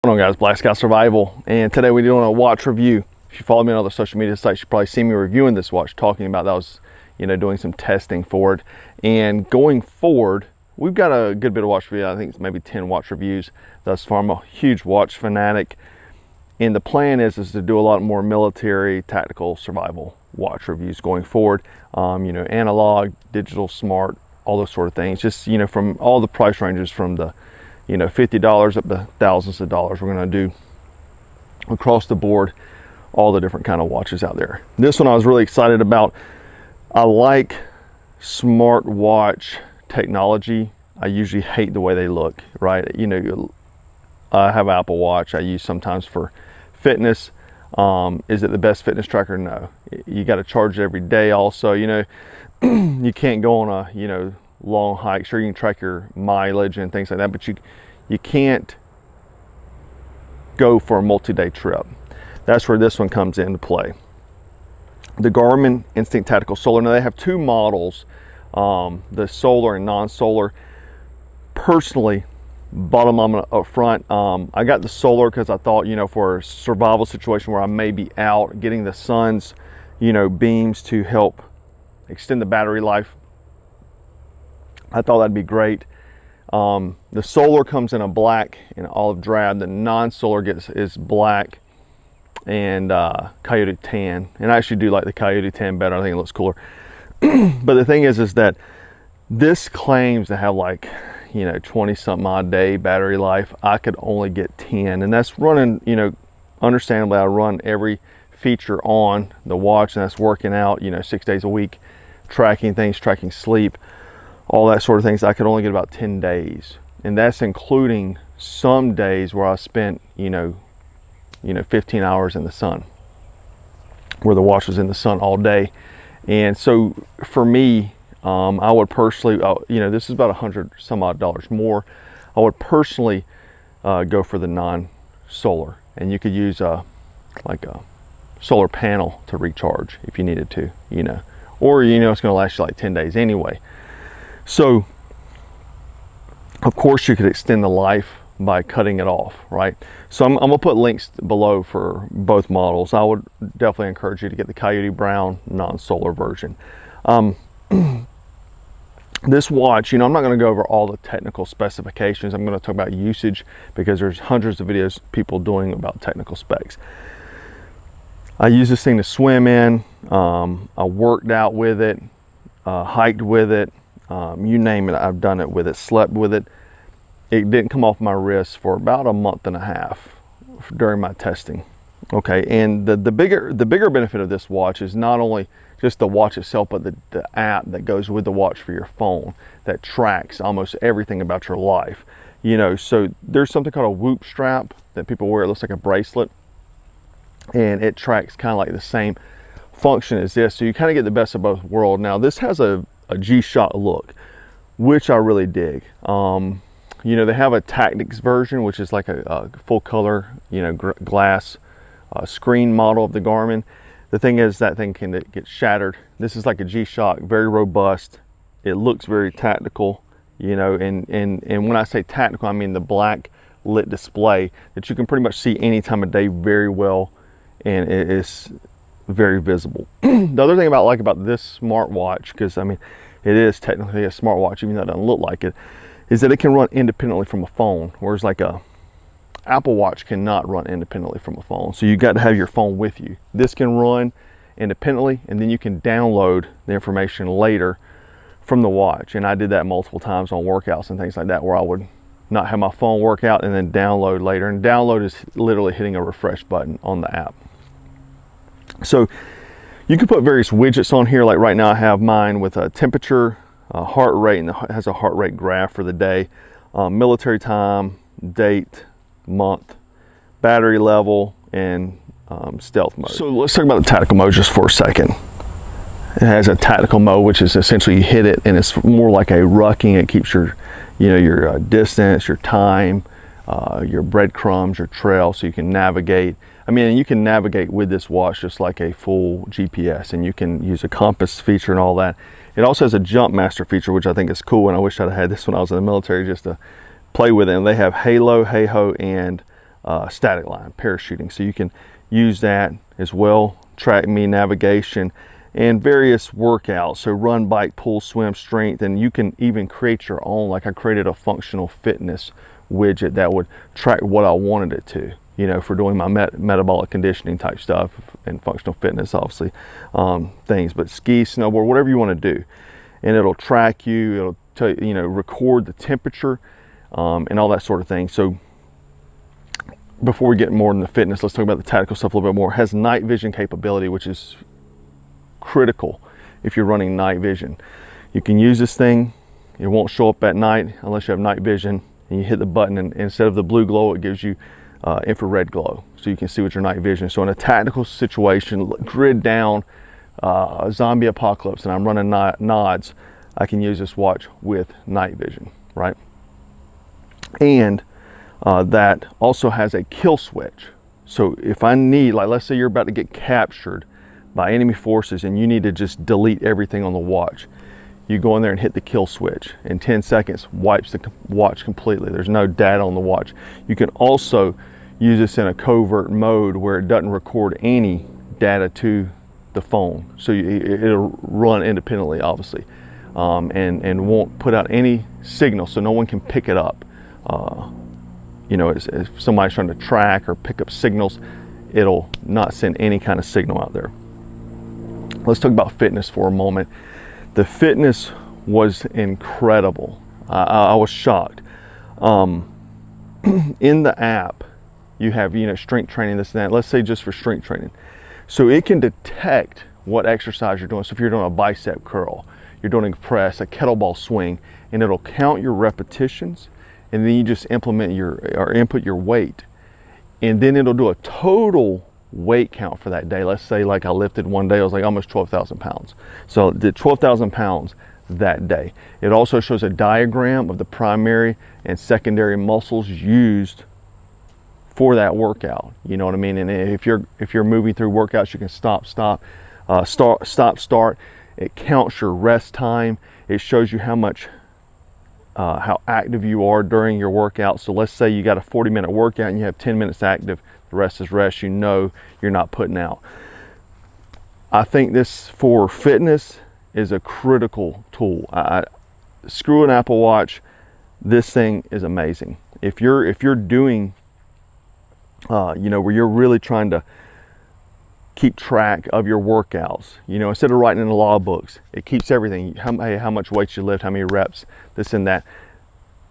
What's going on, guys? Black Sky Survival, and today we're doing a watch review. If you follow me on other social media sites, you probably see me reviewing this watch, talking about that I was, doing some testing for it. And going forward, we've got a good bit of watch reviews. I think it's maybe 10 watch reviews thus far. I'm a huge watch fanatic, and the plan is to do a lot more military, tactical, survival watch reviews going forward. Analog, digital, smart, all those sort of things. Just from all the price ranges from the $50 up to thousands of dollars. We're going to do across the board all the different kind of watches out there. This one I was really excited about. I like smart watch technology. I usually hate the way they look, right? I have an Apple Watch I use sometimes for fitness. Is it the best fitness tracker? No. You got to charge it every day also. You can't go on a long hike. Sure, you can track your mileage and things like that, but you can't go for a multi-day trip. That's where this one comes into play. The Garmin Instinct Tactical Solar. Now they have two models, the solar and non-solar. Personally, bottom line up front, I got the solar because I thought, for a survival situation where I may be out, getting the sun's, beams to help extend the battery life, I thought that'd be great. The solar comes in a black and olive drab. The non-solar is black and Coyote tan. And I actually do like the Coyote tan better. I think it looks cooler. But the thing is that this claims to have 20 something odd day battery life. I could only get 10, and that's running, understandably I run every feature on the watch, and that's working out, 6 days a week, tracking things, tracking sleep, all that sort of things. I could only get about 10 days, and that's including some days where I spent 15 hours in the sun, where the watch was in the sun all day. And so for me, I would personally, this is about $100 some odd more. I would personally go for the non-solar, and you could use a solar panel to recharge if you needed to, or it's going to last you 10 days anyway. So of course you could extend the life by cutting it off, right? So I'm gonna put links below for both models. I would definitely encourage you to get the Coyote Brown non-solar version. This watch, I'm not going to go over all the technical specifications. I'm going to talk about usage because there's hundreds of videos people doing about technical specs. I use this thing to swim in. I worked out with it, hiked with it, you name it, I've done it with it, slept with it. It didn't come off my wrist for about a month and a half during my testing. Okay, and the bigger benefit of this watch is not only just the watch itself, but the app that goes with the watch for your phone that tracks almost everything about your life. So there's something called a Whoop strap that people wear. It looks like a bracelet, and it tracks kind of like the same function as this. So you kind of get the best of both worlds. Now this has a Gshock look, which I really dig. They have a Tactics version, which is like a full color, glass screen model of the Garmin. The thing is, that thing can get shattered. This is like a Gshock, very robust. It looks very tactical, and when I say tactical, I mean the black lit display that you can pretty much see any time of day very well, and it is very visible. The other thing I like about this smartwatch, because it is technically a smartwatch, even though it doesn't look like it, is that it can run independently from a phone, whereas like a Apple Watch cannot run independently from a phone. So you got to have your phone with you. This can run independently, and then you can download the information later from the watch. And I did that multiple times on workouts and things like that, where I would not have my phone work out and then download later. And download is literally hitting a refresh button on the app. So you can put various widgets on here. Like right now I have mine with a temperature, heart rate, and it has a heart rate graph for the day, military time, date, month, battery level, and stealth mode. So let's talk about the tactical mode just for a second. It has a tactical mode, which is essentially you hit it and it's more like a rucking. It keeps your distance, your time, your breadcrumbs, your trail, so you can navigate. You can navigate with this watch just like a full GPS, and you can use a compass feature and all that. It also has a jump master feature, which I think is cool, and I wish I'd had this when I was in the military just to play with it. And they have halo, hey-ho, and static line, parachuting. So you can use that as well, track me, navigation, and various workouts. So run, bike, pull, swim, strength, and you can even create your own. Like I created a functional fitness widget that would track what I wanted it to, you know, for doing my metabolic conditioning type stuff and functional fitness, obviously, things, but ski, snowboard, whatever you want to do. And it'll track you, it'll tell you, you know, record the temperature, and all that sort of thing. So before we get more into fitness, let's talk about the tactical stuff a little bit more. It has night vision capability, which is critical if you're running night vision. You can use this thing, it won't show up at night unless you have night vision, and you hit the button, and instead of the blue glow, it gives you infrared glow, so you can see with your night vision. So in a tactical situation, grid down, zombie apocalypse, and I'm running nods, I can use this watch with night vision, right? And that also has a kill switch. So if I need, like let's say you're about to get captured by enemy forces and you need to just delete everything on the watch, you go in there and hit the kill switch. In 10 seconds, wipes the watch completely. There's no data on the watch. You can also use this in a covert mode where it doesn't record any data to the phone. So it'll run independently, obviously, and won't put out any signal, so no one can pick it up. You know, if somebody's trying to track or pick up signals, it'll not send any kind of signal out there. Let's talk about fitness for a moment. The fitness was incredible. I was shocked. In the app, you have, you know, strength training, this and that. Let's say just for strength training. So it can detect what exercise you're doing. So if you're doing a bicep curl, you're doing a press, a kettlebell swing, and it'll count your repetitions, and then you just input your weight. And then it'll do a total weight count for that day. Let's say like I lifted one day, I was like almost 12,000 pounds. So I did 12,000 pounds that day. It also shows a diagram of the primary and secondary muscles used for that workout. You know what I mean? And if you're moving through workouts, you can stop, start. It counts your rest time. It shows you how active you are during your workout. So let's say you got a 40-minute workout and you have 10 minutes active, the rest is rest. You know you're not putting out. I think this for fitness is a critical tool. Screw an Apple Watch, this thing is amazing. If you're doing you know, where you're really trying to keep track of your workouts, you know, instead of writing in the log books, it keeps everything, how much weight you lift, how many reps, this and that.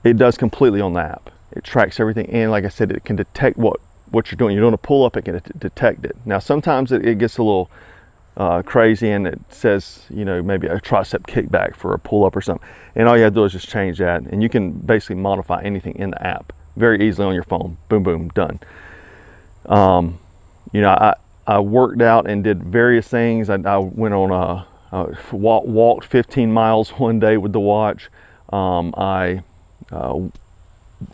It does completely on the app. It tracks everything, and like I said, it can detect what you're doing. You're doing a pull-up, it can detect it. Now sometimes it gets a little crazy, and it says, you know, maybe a tricep kickback for a pull-up or something, and all you have to do is just change that, and you can basically modify anything in the app very easily on your phone. Boom, boom, done. You know, I worked out and did various things. I went on walked 15 miles one day with the watch. I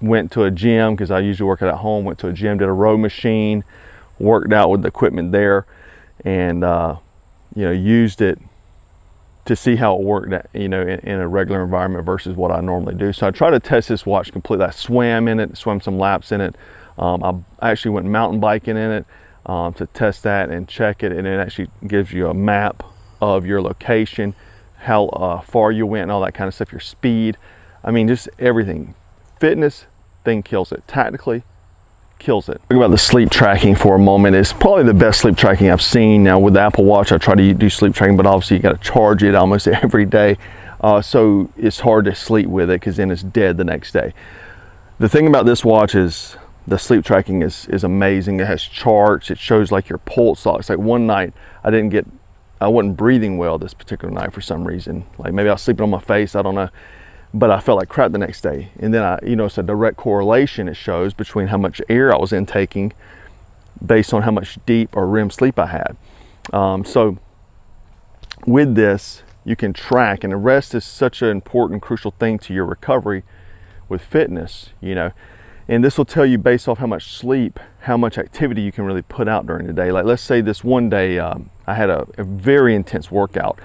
went to a gym because I usually work out at home. Went to a gym, did a row machine, worked out with the equipment there, and you know, used it to see how it worked, you know, in a regular environment versus what I normally do. So I tried to test this watch completely. I swam in it, swam some laps in it. I actually went mountain biking in it to test that and check it, and it actually gives you a map of your location, how far you went, and all that kind of stuff, your speed. I mean, just everything. Fitness thing kills it. Tactically kills it. Talk about the sleep tracking for a moment. It's probably the best sleep tracking I've seen. Now with the Apple Watch, I try to do sleep tracking, but obviously you got to charge it almost every day, so it's hard to sleep with it because then it's dead the next day. The thing about this watch is the sleep tracking is amazing. It has charts. It shows like your pulse ox. Like one night I wasn't breathing well this particular night for some reason. Like maybe I was sleeping on my face, I don't know. But I felt like crap the next day. And then you know, it's a direct correlation it shows between how much air I was intaking based on how much deep or REM sleep I had. So with this, you can track, and the rest is such an important, crucial thing to your recovery with fitness, you know. And this will tell you based off how much sleep, how much activity you can really put out during the day. Like let's say this one day, I had a very intense workout,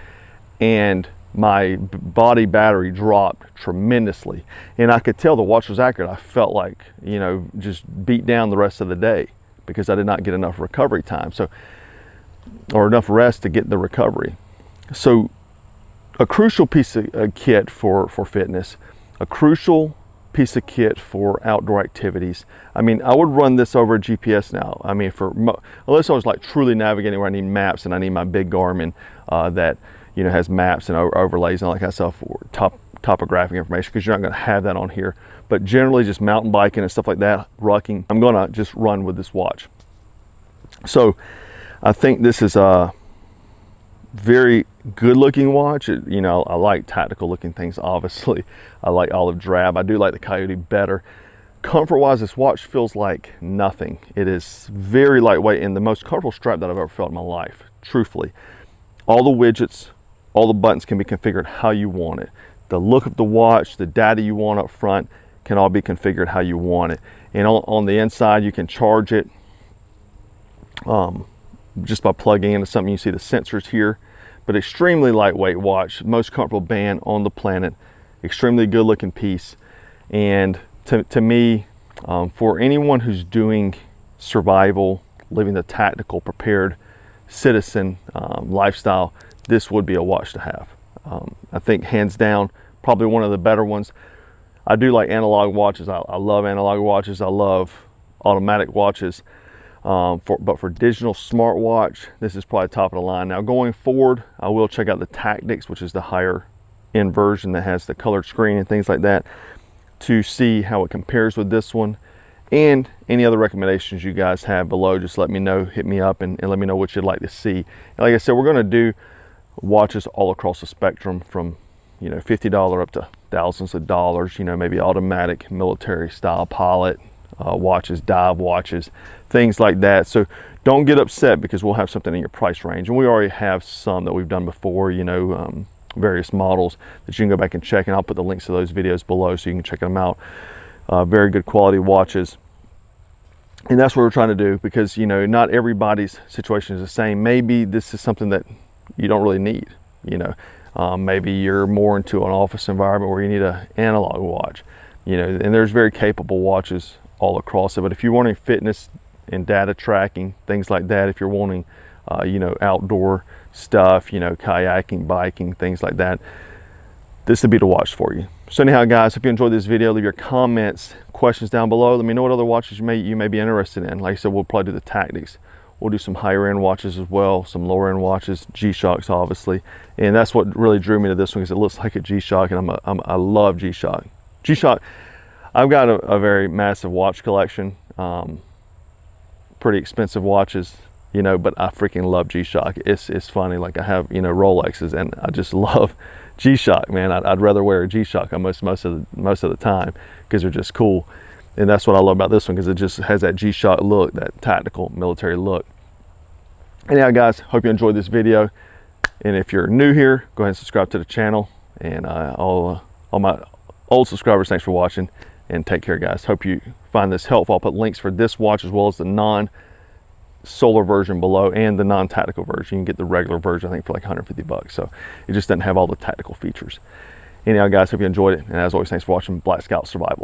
and my body battery dropped tremendously, and I could tell the watch was accurate. I felt like, you know, just beat down the rest of the day because I did not get enough recovery time, so, or enough rest to get the recovery. So a crucial piece of kit for fitness, a crucial piece of kit for outdoor activities. I mean, I would run this over a GPS now. I mean, unless I was like truly navigating where I need maps and I need my big Garmin that, you know, has maps and overlays and all that kind of stuff for topographic information, because you're not going to have that on here. But generally just mountain biking and stuff like that, rucking, I'm going to just run with this watch. So I think this is a very good looking watch. You know, I like tactical looking things, obviously. I like olive drab. I do like the Coyote better. Comfort wise, this watch feels like nothing. It is very lightweight and the most comfortable strap that I've ever felt in my life, truthfully. All the widgets, all the buttons can be configured how you want it. The look of the watch, the data you want up front can all be configured how you want it. And on the inside, you can charge it just by plugging into something. You see the sensors here, but extremely lightweight watch, most comfortable band on the planet, extremely good looking piece. And to me, for anyone who's doing survival, living the tactical, prepared citizen lifestyle, this would be a watch to have. I think hands down, probably one of the better ones. I do like analog watches. I love analog watches. I love automatic watches. But for digital smartwatch, this is probably top of the line. Now going forward, I will check out the Tactics, which is the higher end version that has the colored screen and things like that, to see how it compares with this one. And any other recommendations you guys have below, just let me know, hit me up and let me know what you'd like to see. And like I said, we're gonna do watches all across the spectrum from, you know, $50 up to thousands of dollars, you know, maybe automatic military style pilot watches, dive watches, things like that. So don't get upset because we'll have something in your price range. And we already have some that we've done before, you know, various models that you can go back and check, and I'll put the links to those videos below so you can check them out. Very good quality watches. And that's what we're trying to do, because, you know, not everybody's situation is the same. Maybe this is something that you don't really need, you know. Maybe you're more into an office environment where you need an analog watch, you know, and there's very capable watches all across it. But if you're wanting fitness and data tracking, things like that, if you're wanting, you know, outdoor stuff, you know, kayaking, biking, things like that, this would be the watch for you. So anyhow, guys, if you enjoyed this video, leave your comments, questions down below. Let me know what other watches you may be interested in. Like I said, we'll probably do the Tactics. We'll do some higher end watches as well, some lower end watches, G-Shocks obviously. And that's what really drew me to this one, because it looks like a G-Shock, and I love G-Shock. G-Shock, I've got a very massive watch collection, pretty expensive watches, you know, but I freaking love G-Shock. It's funny, like I have, you know, Rolexes, and I just love G-Shock, man. I'd rather wear a G-Shock most of the time, because they're just cool. And that's what I love about this one, because it just has that G-Shock look, that tactical military look. Anyhow, guys, hope you enjoyed this video. And if you're new here, go ahead and subscribe to the channel. And all my old subscribers, thanks for watching, and take care, guys. Hope you find this helpful. I'll put links for this watch as well as the non-solar version below, and the non-tactical version. You can get the regular version, I think, for like 150 bucks. So it just doesn't have all the tactical features. Anyhow, guys, hope you enjoyed it. And as always, thanks for watching Black Scout Survival.